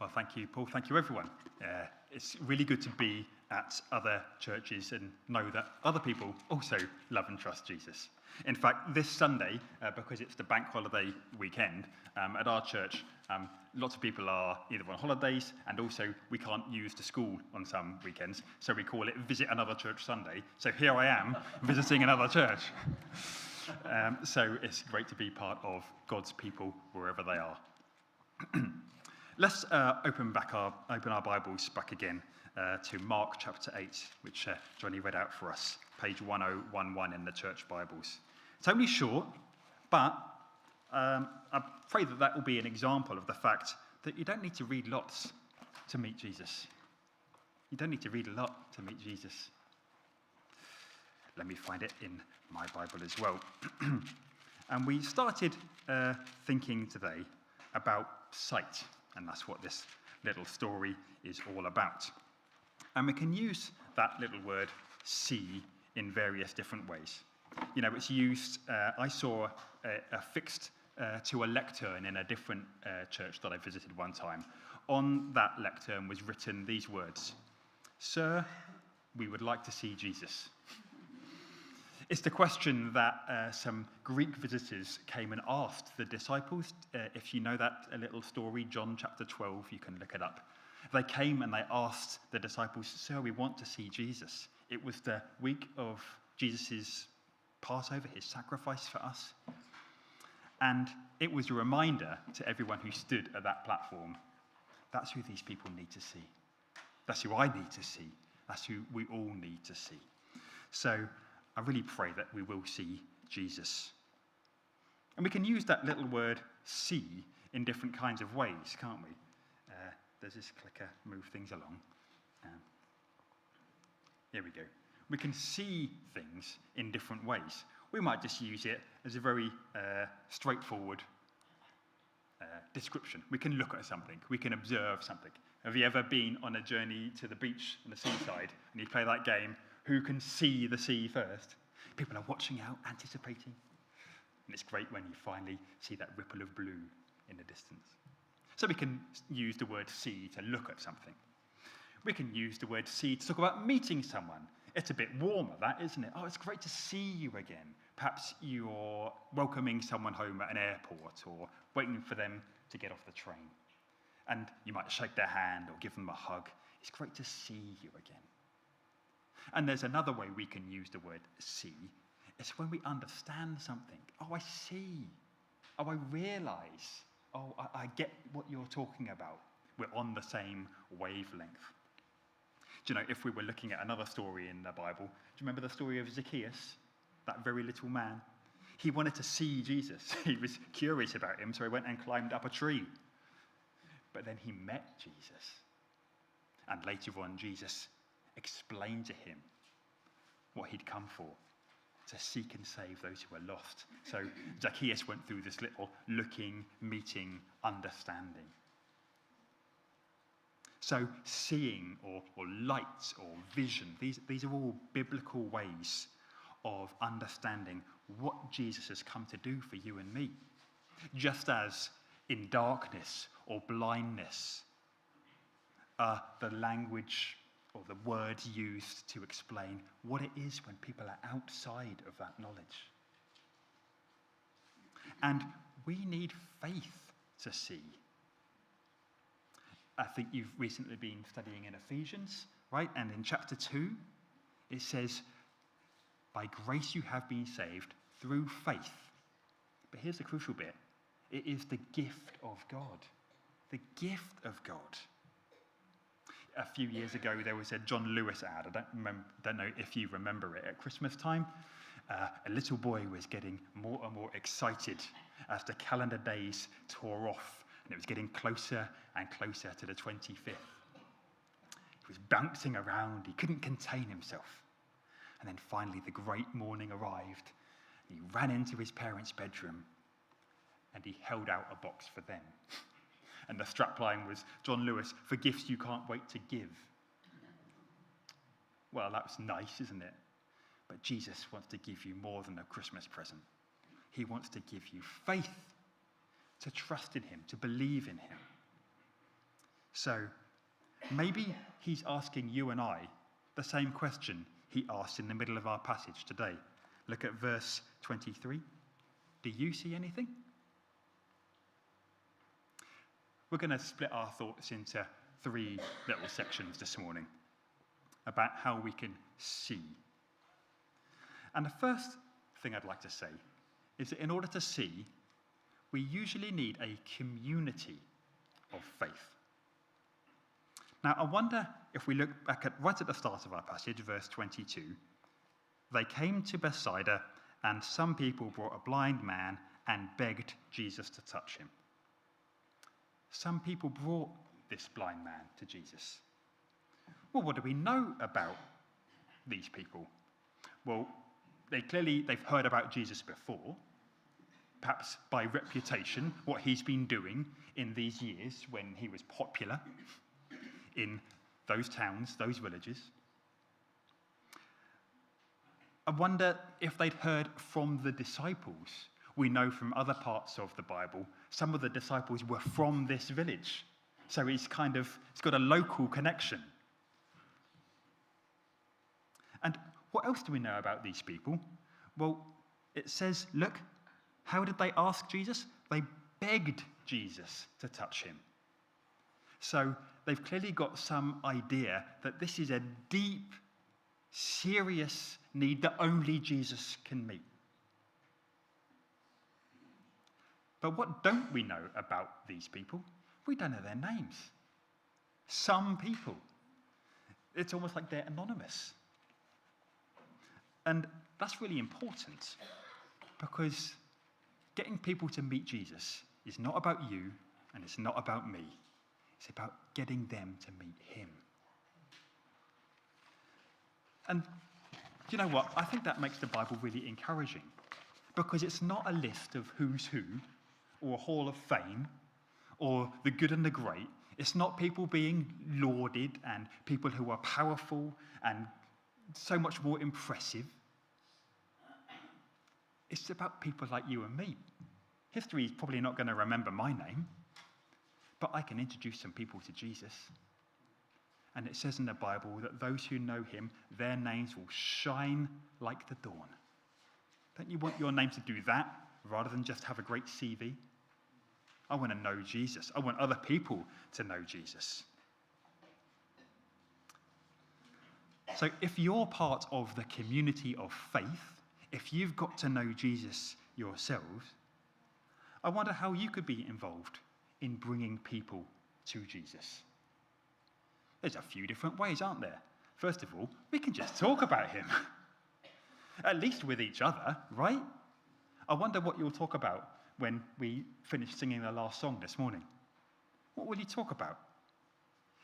Well, thank you, Paul. Thank you, everyone. It's really good to be at other churches and know that other people also love and trust Jesus. In fact, this Sunday, because it's the bank holiday weekend, at our church, lots of people are either on holidays, and also we can't use the school on some weekends, so we call it Visit Another Church Sunday. So here I am, visiting another church. So it's great to be part of God's people wherever they are. Let's open our Bibles back again to Mark chapter 8, which Johnny read out for us, page 1011 in the church Bibles. It's only short, but I pray that will be an example of the fact that you don't need to read lots to meet Jesus. You don't need to read a lot to meet Jesus. Let me find it in my Bible as well. And we started thinking today about sight, and that's what this little story is all about. And we can use that little word see in various different ways. You know, it's used, I saw affixed to a lectern in a different church that I visited one time. On that lectern was written these words: "Sir, we would like to see Jesus." It's the question that some Greek visitors came and asked the disciples. If you know that little story, John chapter 12, you can look it up. They came and they asked the disciples, "Sir, we want to see Jesus." It was the week of Jesus' Passover, his sacrifice for us. And it was a reminder to everyone who stood at that platform, that's who these people need to see. That's who I need to see. That's who we all need to see. So I really pray that we will see Jesus. And we can use that little word see in different kinds of ways, can't we? Does this clicker move things along? Here we go. We can see things in different ways. We might just use it as a very straightforward description. We can look at something. We can observe something. Have you ever been on a journey to the beach and the seaside and you play that game, who can see the sea first? People are watching out, anticipating. And it's great when you finally see that ripple of blue in the distance. So we can use the word see to look at something. We can use the word see to talk about meeting someone. It's a bit warmer, that, isn't it? Oh, it's great to see you again. Perhaps you're welcoming someone home at an airport or waiting for them to get off the train. And you might shake their hand or give them a hug. It's great to see you again. And there's another way we can use the word see. It's when we understand something. Oh, I see. Oh, I realize. Oh, I get what you're talking about. We're on the same wavelength. Do you know, if we were looking at another story in the Bible, do you remember the story of Zacchaeus, that very little man? He wanted to see Jesus. He was curious about him, so he went and climbed up a tree. But then he met Jesus. And later on, Jesus explained to him what he'd come for, to seek and save those who are lost. So Zacchaeus went through this little looking, meeting, understanding. So seeing or light or vision, these are all biblical ways of understanding what Jesus has come to do for you and me. Just as in darkness or blindness, the language or the words used to explain what it is when people are outside of that knowledge. And we need faith to see. I think you've recently been studying in Ephesians, right? And in chapter 2, it says, "By grace you have been saved through faith." But here's the crucial bit. It is the gift of God. The gift of God. A few years ago, there was a John Lewis ad. I don't know if you remember it. At Christmas time, a little boy was getting more and more excited as the calendar days tore off, and it was getting closer and closer to the 25th. He was bouncing around. He couldn't contain himself. And then finally, the great morning arrived. He ran into his parents' bedroom, and he held out a box for them. And the strapline was, "John Lewis, for gifts you can't wait to give." Well, that's nice, isn't it? But Jesus wants to give you more than a Christmas present. He wants to give you faith, to trust in him, to believe in him. So maybe he's asking you and I the same question he asked in the middle of our passage today. Look at verse 23. Do you see anything? We're going to split our thoughts into 3 little sections this morning about how we can see. And the first thing I'd like to say is that in order to see, we usually need a community of faith. Now, I wonder if we look back at right at the start of our passage, verse 22, they came to Bethsaida, and some people brought a blind man and begged Jesus to touch him. Some people brought this blind man to Jesus. Well, what do we know about these people? Well, they've heard about Jesus before, perhaps by reputation, what he's been doing in these years when he was popular in those towns, those villages. I wonder if they'd heard from the disciples. We know from other parts of the Bible, some of the disciples were from this village. So it's got a local connection. And what else do we know about these people? Well, it says, look, how did they ask Jesus? They begged Jesus to touch him. So they've clearly got some idea that this is a deep, serious need that only Jesus can meet. But what don't we know about these people? We don't know their names. Some people. It's almost like they're anonymous. And that's really important because getting people to meet Jesus is not about you and it's not about me. It's about getting them to meet him. And you know what? I think that makes the Bible really encouraging because it's not a list of who's who or a hall of fame or the good and the great. It's not people being lauded and people who are powerful and so much more impressive. It's about people like you and me. History is probably not going to remember my name, but I can introduce some people to Jesus. And it says in the Bible that those who know him, their names will shine like the dawn. Don't you want your name to do that rather than just have a great CV? I want to know Jesus. I want other people to know Jesus. So if you're part of the community of faith, if you've got to know Jesus yourselves, I wonder how you could be involved in bringing people to Jesus. There's a few different ways, aren't there? First of all, we can just talk about him. At least with each other, right? I wonder what you'll talk about when we finish singing the last song this morning. What will you talk about?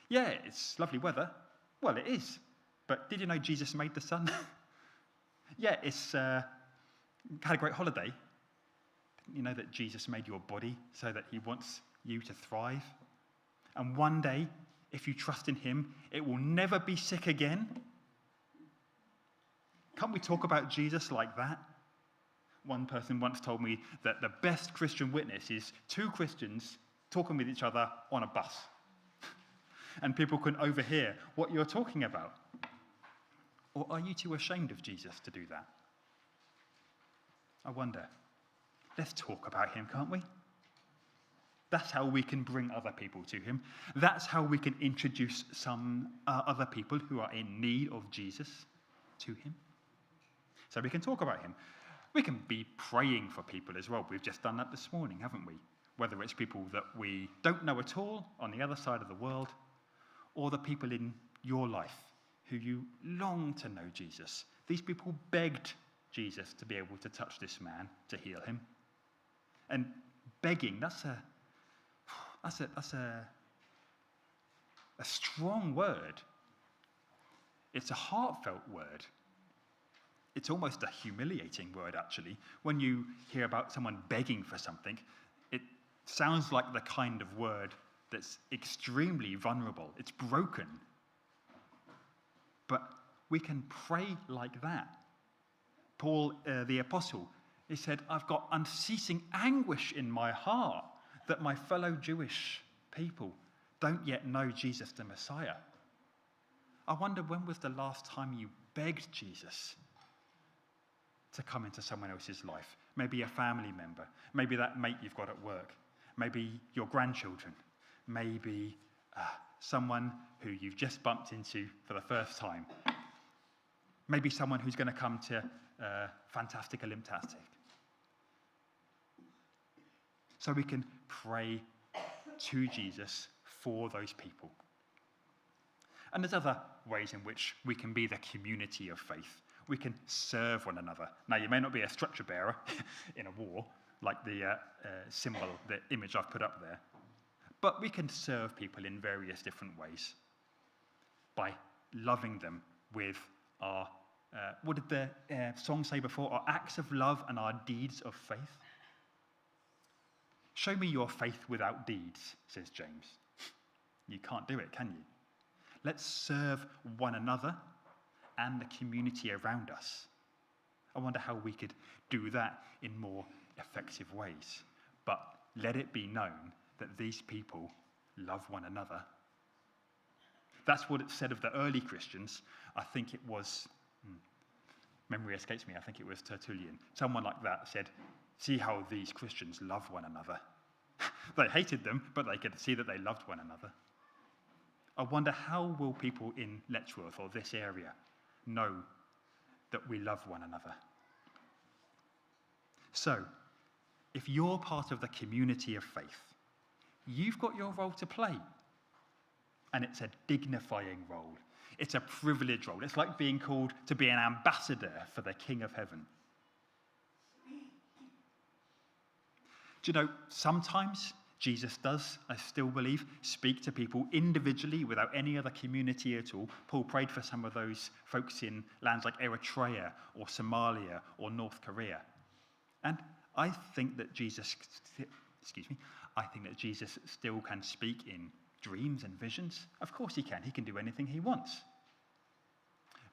Yeah, it's lovely weather. Well, it is. But did you know Jesus made the sun? Yeah, it's had a great holiday. Didn't you know that Jesus made your body so that he wants you to thrive? And one day, if you trust in him, it will never be sick again. Can't we talk about Jesus like that? One person once told me that the best Christian witness is 2 Christians talking with each other on a bus. And people can overhear what you're talking about. Or are you too ashamed of Jesus to do that? I wonder. Let's talk about him, can't we? That's how we can bring other people to him. That's how we can introduce some other people who are in need of Jesus to him. So we can talk about him. We can be praying for people as well. We've just done that this morning, haven't we? Whether it's people that we don't know at all on the other side of the world, or the people in your life who you long to know Jesus. These people begged Jesus to be able to touch this man, to heal him. And begging, that's a strong word. It's a heartfelt word. It's almost a humiliating word, actually. When you hear about someone begging for something, it sounds like the kind of word that's extremely vulnerable. It's broken. But we can pray like that. Paul, the apostle, he said, I've got unceasing anguish in my heart that my fellow Jewish people don't yet know Jesus the Messiah. I wonder, when was the last time you begged Jesus to come into someone else's life? Maybe a family member, maybe that mate you've got at work, maybe your grandchildren, maybe someone who you've just bumped into for the first time, maybe someone who's going to come to Fantastic Olymptastic. So we can pray to Jesus for those people. And there's other ways in which we can be the community of faith. We can serve one another. Now, you may not be a stretcher bearer in a war, like the symbol, the image I've put up there, but we can serve people in various different ways by loving them with our, what did the song say before? Our acts of love and our deeds of faith. Show me your faith without deeds, says James. You can't do it, can you? Let's serve one another and the community around us. I wonder how we could do that in more effective ways. But let it be known that these people love one another. That's what it said of the early Christians. I think it was, memory escapes me, I think it was Tertullian. Someone like that said, see how these Christians love one another. They hated them, but they could see that they loved one another. I wonder, how will people in Letchworth or this area know that we love one another? So, if you're part of the community of faith, you've got your role to play. And it's a dignifying role. It's a privileged role. It's like being called to be an ambassador for the King of Heaven. Do you know, sometimes Jesus does, I still believe, speak to people individually without any other community at all. Paul prayed for some of those folks in lands like Eritrea or Somalia or North Korea. And I think that Jesus still can speak in dreams and visions. Of course he can. He can do anything he wants.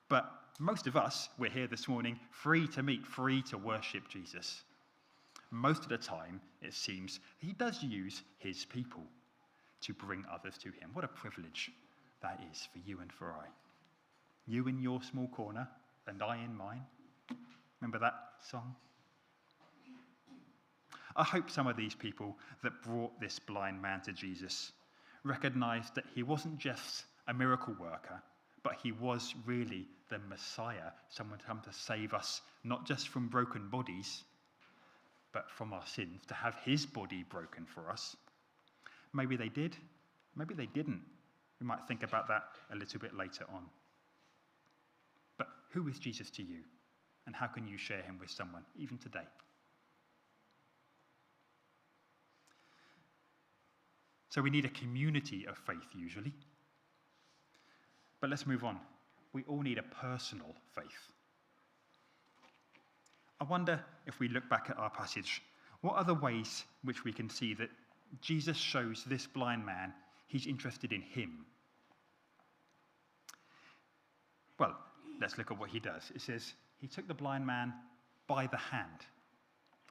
But most of us, we're here this morning free to meet, free to worship Jesus. Most of the time, it seems, he does use his people to bring others to him. What a privilege that is for you and for I. You in your small corner, and I in mine. Remember that song? I hope some of these people that brought this blind man to Jesus recognized that he wasn't just a miracle worker, but he was really the Messiah, someone to come to save us, not just from broken bodies, but from our sins, to have his body broken for us. Maybe they did, maybe they didn't. We might think about that a little bit later on. But who is Jesus to you? And how can you share him with someone, even today? So we need a community of faith, usually. But let's move on. We all need a personal faith. I wonder, if we look back at our passage, what are the ways which we can see that Jesus shows this blind man he's interested in him? Well, let's look at what he does. It says, he took the blind man by the hand.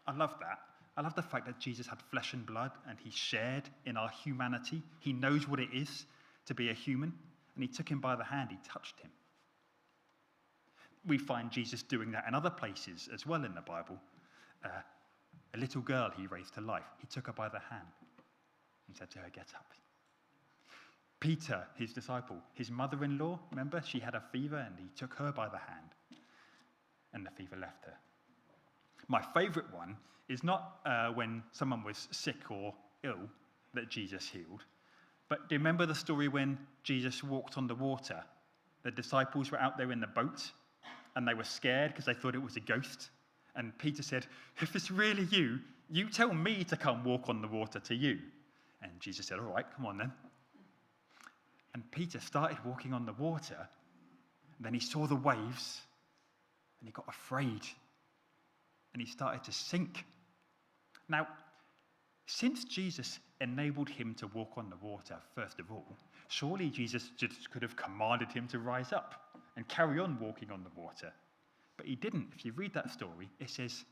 I love that. I love the fact that Jesus had flesh and blood and he shared in our humanity. He knows what it is to be a human, and he took him by the hand, he touched him. We find Jesus doing that in other places as well in the Bible. A little girl he raised to life. He took her by the hand and said to her, get up. Peter, his disciple, his mother-in-law, remember, she had a fever and he took her by the hand and the fever left her. My favourite one is not when someone was sick or ill that Jesus healed, but do you remember the story when Jesus walked on the water? The disciples were out there in the boat and they were scared because they thought it was a ghost. And Peter said, if it's really you, you tell me to come walk on the water to you. And Jesus said, all right, come on then. And Peter started walking on the water. And then he saw the waves and he got afraid. And he started to sink. Now, since Jesus enabled him to walk on the water, first of all, surely Jesus just could have commanded him to rise up and carry on walking on the water. But he didn't. If you read that story, it says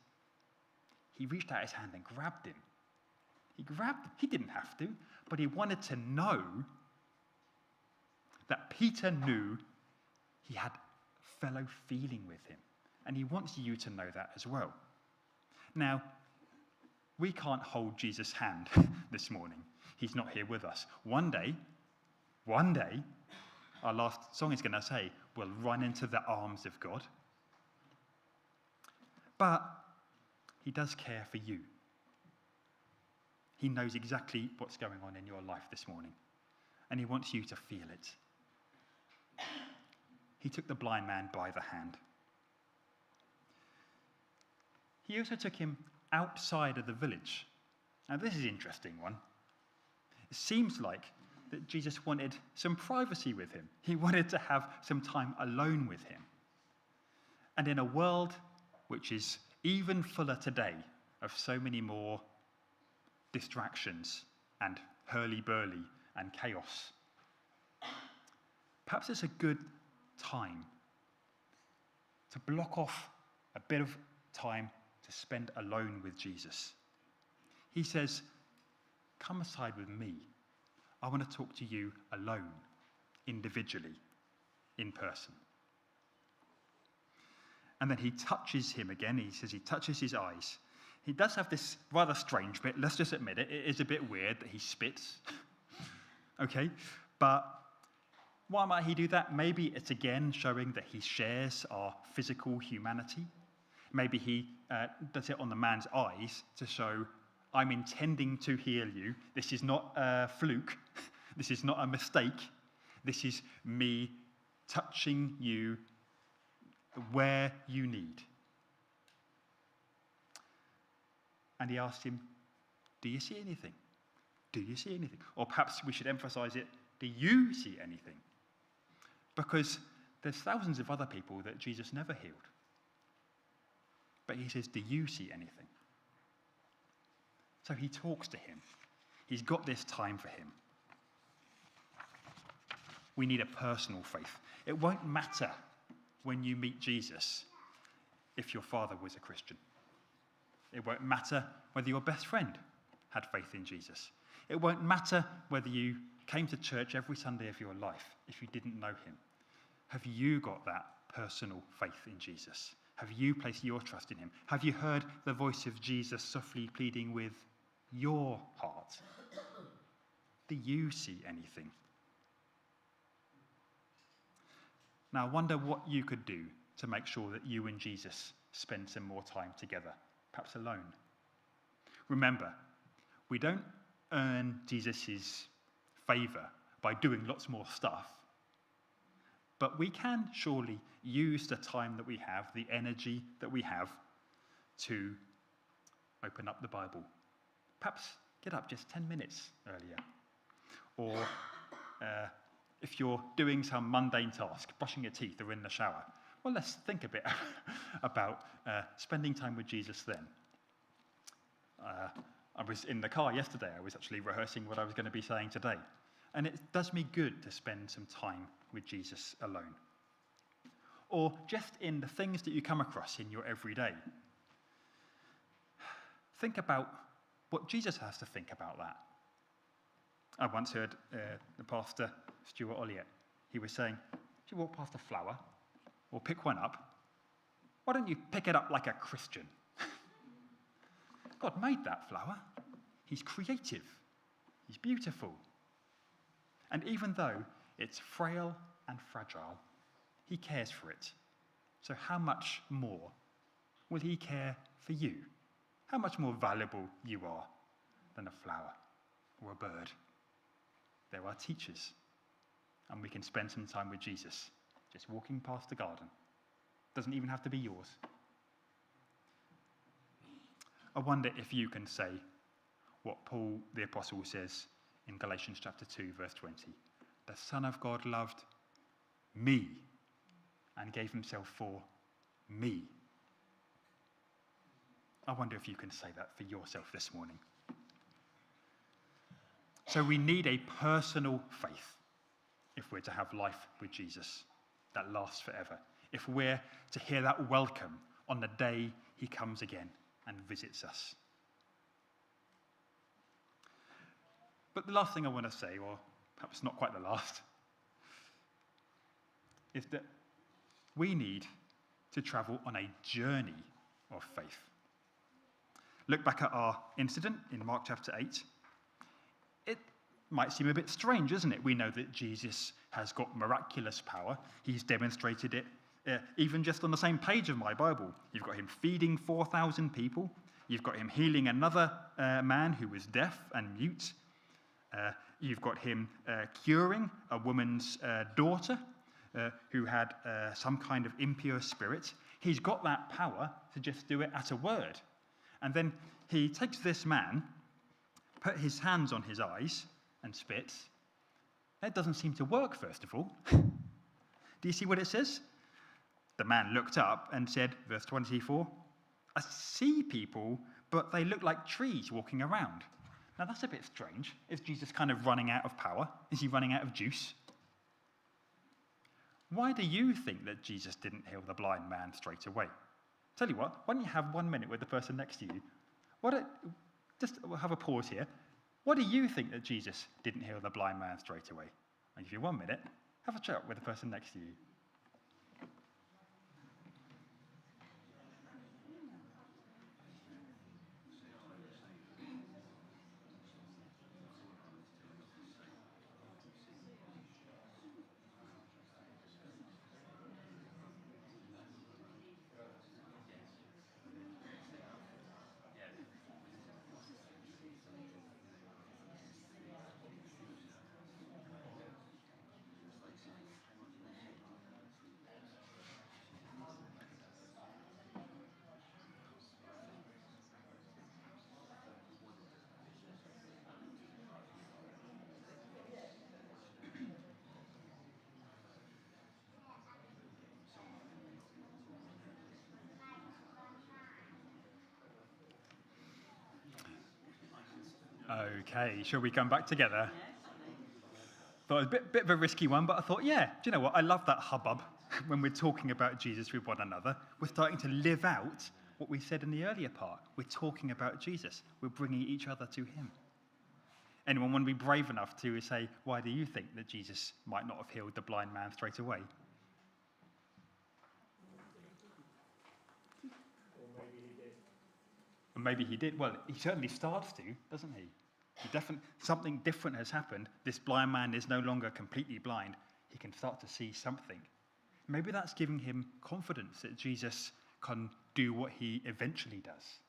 he reached out his hand and grabbed him. He didn't have to, but he wanted to know that Peter knew he had fellow feeling with him. And he wants you to know that as well. Now, we can't hold Jesus' hand this morning. He's not here with us. One day, our last song is going to say, we'll run into the arms of God. But he does care for you. He knows exactly what's going on in your life this morning, and he wants you to feel it. He took the blind man by the hand. He also took him outside of the village. Now, this is an interesting one. It seems like that Jesus wanted some privacy with him. He wanted to have some time alone with him. And in a world which is even fuller today of so many more distractions and hurly-burly and chaos, perhaps it's a good time to block off a bit of time to spend alone with Jesus. He says, come aside with me. I want to talk to you alone, individually, in person. And then he touches him again. He says he touches his eyes. He does have this rather strange bit. Let's just admit it. It is a bit weird that he spits. Okay? But why might he do that? Maybe it's again showing that he shares our physical humanity. Maybe he does it on the man's eyes to show, I'm intending to heal you. This is not a fluke. This is not a mistake. This is me touching you where you need. And he asked him, do you see anything? Do you see anything? Or perhaps we should emphasize it, do you see anything? Because there's thousands of other people that Jesus never healed. But he says, do you see anything? So he talks to him. He's got this time for him. We need a personal faith. It won't matter when you meet Jesus if your father was a Christian. It won't matter whether your best friend had faith in Jesus. It won't matter whether you came to church every Sunday of your life if you didn't know him. Have you got that personal faith in Jesus? Have you placed your trust in him? Have you heard the voice of Jesus softly pleading with your heart? Do you see anything? Now, I wonder what you could do to make sure that you and Jesus spend some more time together, perhaps alone. Remember, we don't earn Jesus' favour by doing lots more stuff, but we can surely use the time that we have, the energy that we have, to open up the Bible. Perhaps get up just 10 minutes earlier. Or if you're doing some mundane task, brushing your teeth or in the shower, well, let's think a bit about spending time with Jesus then. I was in the car yesterday. I was actually rehearsing what I was going to be saying today. And it does me good to spend some time with Jesus alone. Or just in the things that you come across in your everyday. Think about what Jesus has to think about that. I once heard the pastor, Stuart Olliott, he was saying, if you walk past a flower or pick one up, why don't you pick it up like a Christian? God made that flower. He's creative. He's beautiful. And even though it's frail and fragile, he cares for it. So how much more will he care for you? How much more valuable you are than a flower or a bird? There are teachers, and we can spend some time with Jesus, just walking past the garden. Doesn't even have to be yours. I wonder if you can say what Paul the Apostle says in Galatians chapter 2, verse 20. The Son of God loved me and gave himself for me. I wonder if you can say that for yourself this morning. So we need a personal faith if we're to have life with Jesus that lasts forever. If we're to hear that welcome on the day he comes again and visits us. But the last thing I want to say, or perhaps not quite the last, is that we need to travel on a journey of faith. Look back at our incident in Mark chapter 8. It might seem a bit strange, isn't it? We know that Jesus has got miraculous power. He's demonstrated it even just on the same page of my Bible. You've got him feeding 4,000 people. You've got him healing another man who was deaf and mute. You've got him curing a woman's daughter who had some kind of impure spirit. He's got that power to just do it at a word. And then he takes this man, put his hands on his eyes, and spits. That doesn't seem to work, first of all. Do you see what it says? The man looked up and said, verse 24, I see people, but they look like trees walking around. Now that's a bit strange. Is Jesus kind of running out of power? Is he running out of juice? Why do you think that Jesus didn't heal the blind man straight away? Tell you what, why don't you have 1 minute with the person next to you? Just have a pause here. Why do you think that Jesus didn't heal the blind man straight away? I'll give you 1 minute. Have a chat with the person next to you. Okay, shall we come back together? Thought it was a bit of a risky one, but I thought, yeah, do you know what? I love that hubbub when we're talking about Jesus with one another. We're starting to live out what we said in the earlier part. We're talking about Jesus. We're bringing each other to him. Anyone want to be brave enough to say, why do you think that Jesus might not have healed the blind man straight away? Or maybe he did. Well, he certainly starts to, doesn't he? Something different has happened. This blind man is no longer completely blind. He can start to see something. Maybe that's giving him confidence that Jesus can do what he eventually does.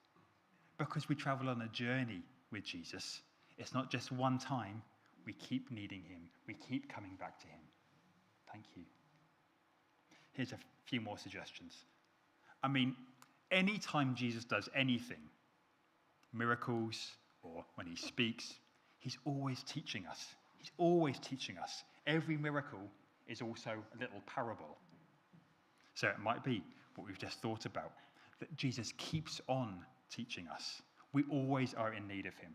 Because we travel on a journey with Jesus, it's not just one time. We keep needing him. We keep coming back to him. Thank you. Here's a few more suggestions. I mean, any time Jesus does anything, miracles, or when he speaks, he's always teaching us. He's always teaching us. Every miracle is also a little parable. So it might be what we've just thought about, that Jesus keeps on teaching us. We always are in need of him.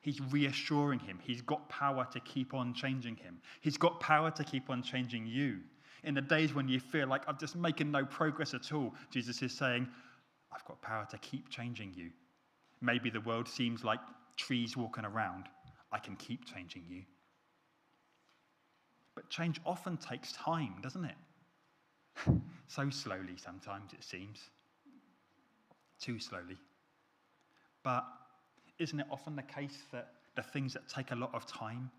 He's reassuring him. He's got power to keep on changing him. He's got power to keep on changing you. In the days when you feel like I'm just making no progress at all, Jesus is saying, I've got power to keep changing you. Maybe the world seems like trees walking around. I can keep changing you. But change often takes time, doesn't it? So slowly sometimes it seems. Too slowly. But isn't it often the case that the things that take a lot of time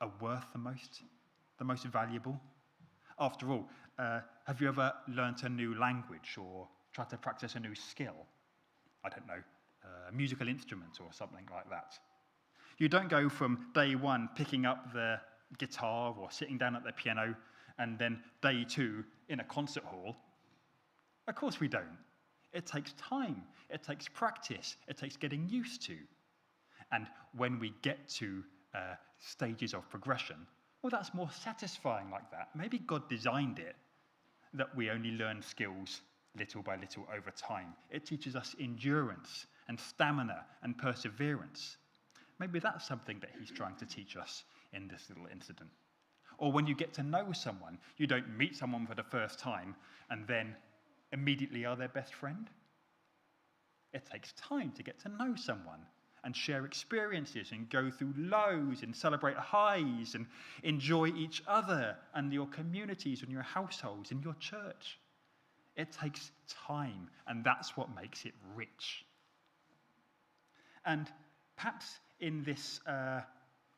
are worth the most valuable? After all, have you ever learnt a new language or tried to practice a new skill? I don't know, a musical instrument or something like that. You don't go from day one picking up the guitar or sitting down at the piano and then day two in a concert hall. Of course we don't. It takes time. It takes practice. It takes getting used to. And when we get to stages of progression, well, that's more satisfying like that. Maybe God designed it that we only learn skills little by little over time. It teaches us endurance and stamina and perseverance. Maybe that's something that he's trying to teach us in this little incident. Or when you get to know someone, you don't meet someone for the first time and then immediately are their best friend. It takes time to get to know someone. and share experiences and go through lows and celebrate highs and enjoy each other and your communities and your households and your church. It takes time, and that's what makes it rich. And perhaps in this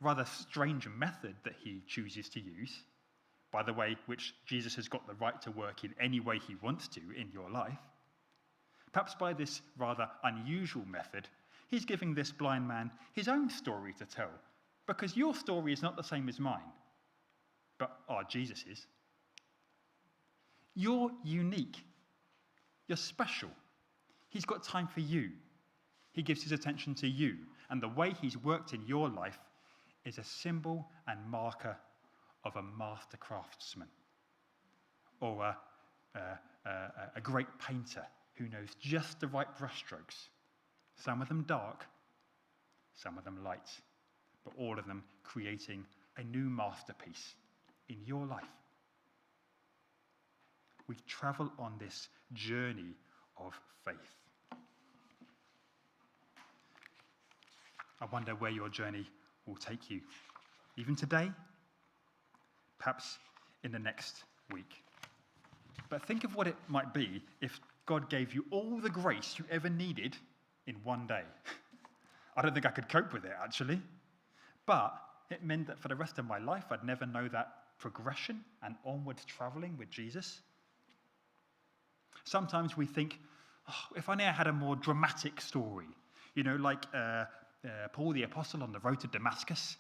rather strange method that he chooses to use, by the way, which Jesus has got the right to work in any way he wants to in your life, perhaps by this rather unusual method, he's giving this blind man his own story to tell, because your story is not the same as mine, but Jesus is. You're unique. You're special. He's got time for you. He gives his attention to you, and the way he's worked in your life is a symbol and marker of a master craftsman, or a great painter who knows just the right brushstrokes, some of them dark, some of them light, but all of them creating a new masterpiece in your life. We travel on this journey of faith. I wonder where your journey will take you, even today, perhaps in the next week. But think of what it might be if God gave you all the grace you ever needed in one day. I don't think I could cope with it, actually. But it meant that for the rest of my life, I'd never know that progression and onwards traveling with Jesus. Sometimes we think, if only I had a more dramatic story, like Paul the Apostle on the road to Damascus.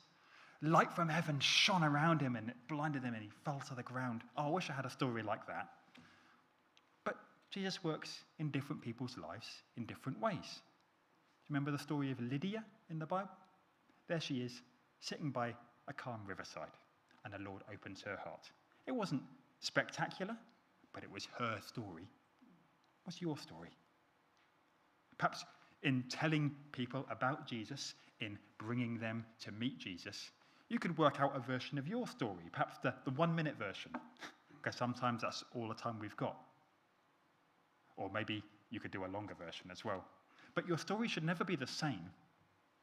Light from heaven shone around him and it blinded him and he fell to the ground. I wish I had a story like that. But Jesus works in different people's lives in different ways. Do you remember the story of Lydia in the Bible? There she is, sitting by a calm riverside, and the Lord opens her heart. It wasn't spectacular, but it was her story. What's your story? Perhaps in telling people about Jesus, in bringing them to meet Jesus, you could work out a version of your story, perhaps the 1-minute version, because sometimes that's all the time we've got. Or maybe you could do a longer version as well. But your story should never be the same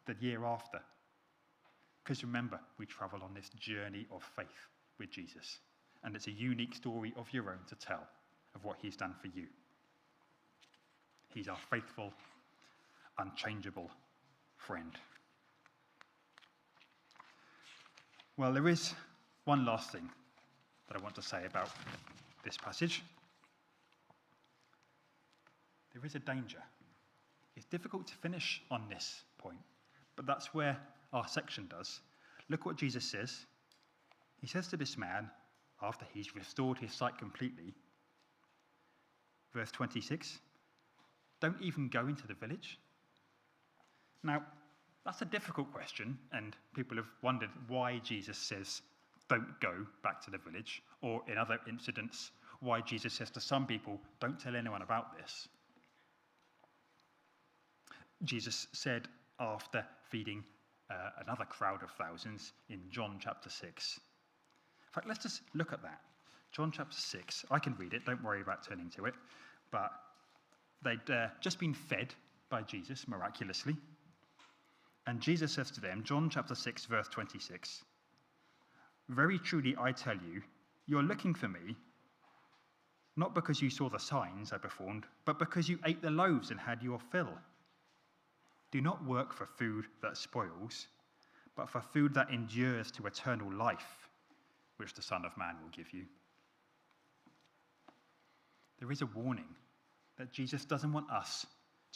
the year after. Because remember, we travel on this journey of faith with Jesus. And it's a unique story of your own to tell of what he's done for you. He's our faithful, unchangeable friend. Well, there is one last thing that I want to say about this passage. There is a danger. It's difficult to finish on this point, but that's where our section does. Look what Jesus says. He says to this man, after he's restored his sight completely, verse 26, don't even go into the village. Now, that's a difficult question, and people have wondered why Jesus says, don't go back to the village, or in other incidents, why Jesus says to some people, don't tell anyone about this. Jesus said after feeding another crowd of thousands in John chapter 6. In fact, let's just look at that. John chapter 6. I can read it, don't worry about turning to it. But they'd just been fed by Jesus miraculously. And Jesus says to them, John chapter 6, verse 26, very truly I tell you, you're looking for me, not because you saw the signs I performed, but because you ate the loaves and had your fill. Do not work for food that spoils, but for food that endures to eternal life, which the Son of Man will give you. There is a warning that Jesus doesn't want us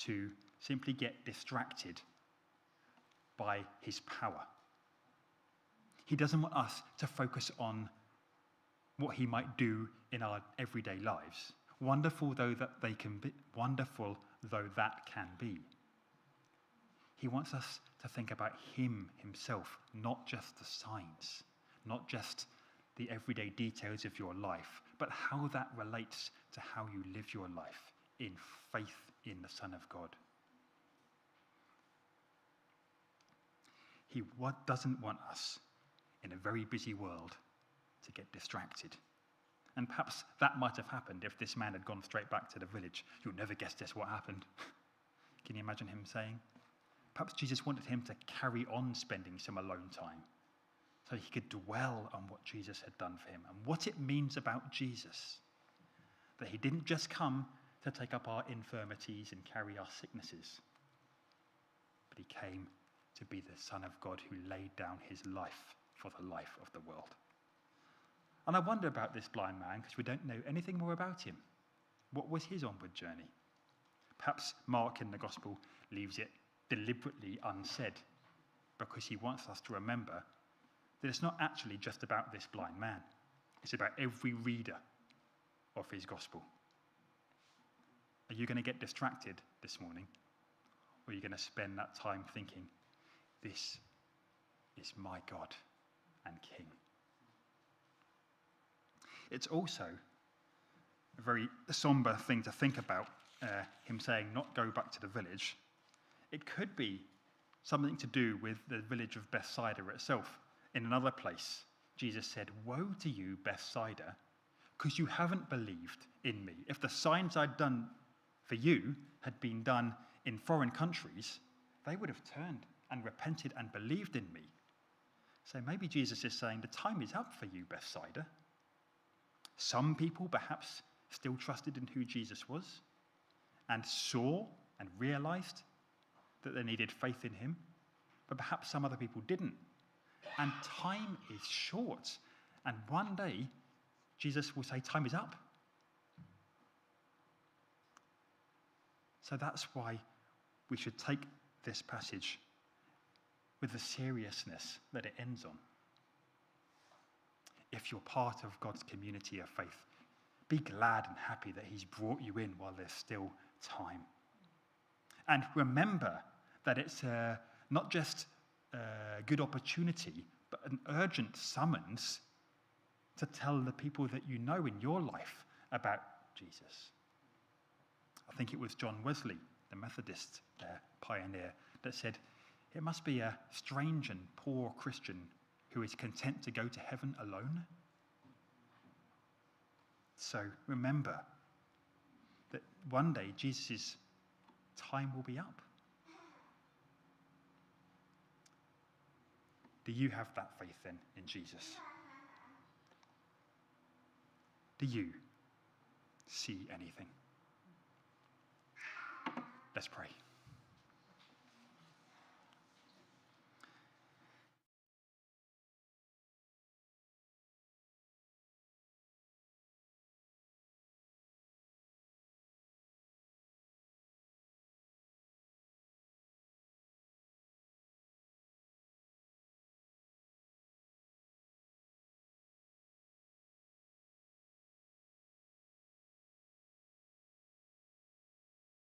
to simply get distracted by his power. He doesn't want us to focus on what he might do in our everyday lives, wonderful though that can be. He wants us to think about him himself, not just the signs, not just the everyday details of your life, but how that relates to how you live your life in faith in the Son of God. He doesn't want us in a very busy world to get distracted. And perhaps that might have happened if this man had gone straight back to the village. You'll never guess this what happened. Can you imagine him saying? Perhaps Jesus wanted him to carry on spending some alone time so he could dwell on what Jesus had done for him and what it means about Jesus. That he didn't just come to take up our infirmities and carry our sicknesses, but he came to be the Son of God who laid down his life for the life of the world. And I wonder about this blind man because we don't know anything more about him. What was his onward journey? Perhaps Mark in the Gospel leaves it deliberately unsaid because he wants us to remember that it's not actually just about this blind man. It's about every reader of his Gospel. Are you going to get distracted this morning? Or are you going to spend that time thinking, this is my God and King? It's also a very somber thing to think about, him saying not go back to the village. It could be something to do with the village of Bethsaida itself. In another place, Jesus said, "Woe to you, Bethsaida, because you haven't believed in me. If the signs I'd done for you had been done in foreign countries, they would have turned and repented and believed in me." So maybe Jesus is saying the time is up for you, Bethsaida. Some people perhaps still trusted in who Jesus was and saw and realized that they needed faith in him, but perhaps some other people didn't. And time is short, and one day Jesus will say time is up. So that's why we should take this passage with the seriousness that it ends on. If you're part of God's community of faith, be glad and happy that he's brought you in while there's still time. And remember that it's not just a good opportunity, but an urgent summons to tell the people that you know in your life about Jesus. I think it was John Wesley, the Methodist pioneer, that said, "It must be a strange and poor Christian who is content to go to heaven alone." So remember that one day Jesus' time will be up. Do you have that faith then in Jesus? Do you see anything? Let's pray.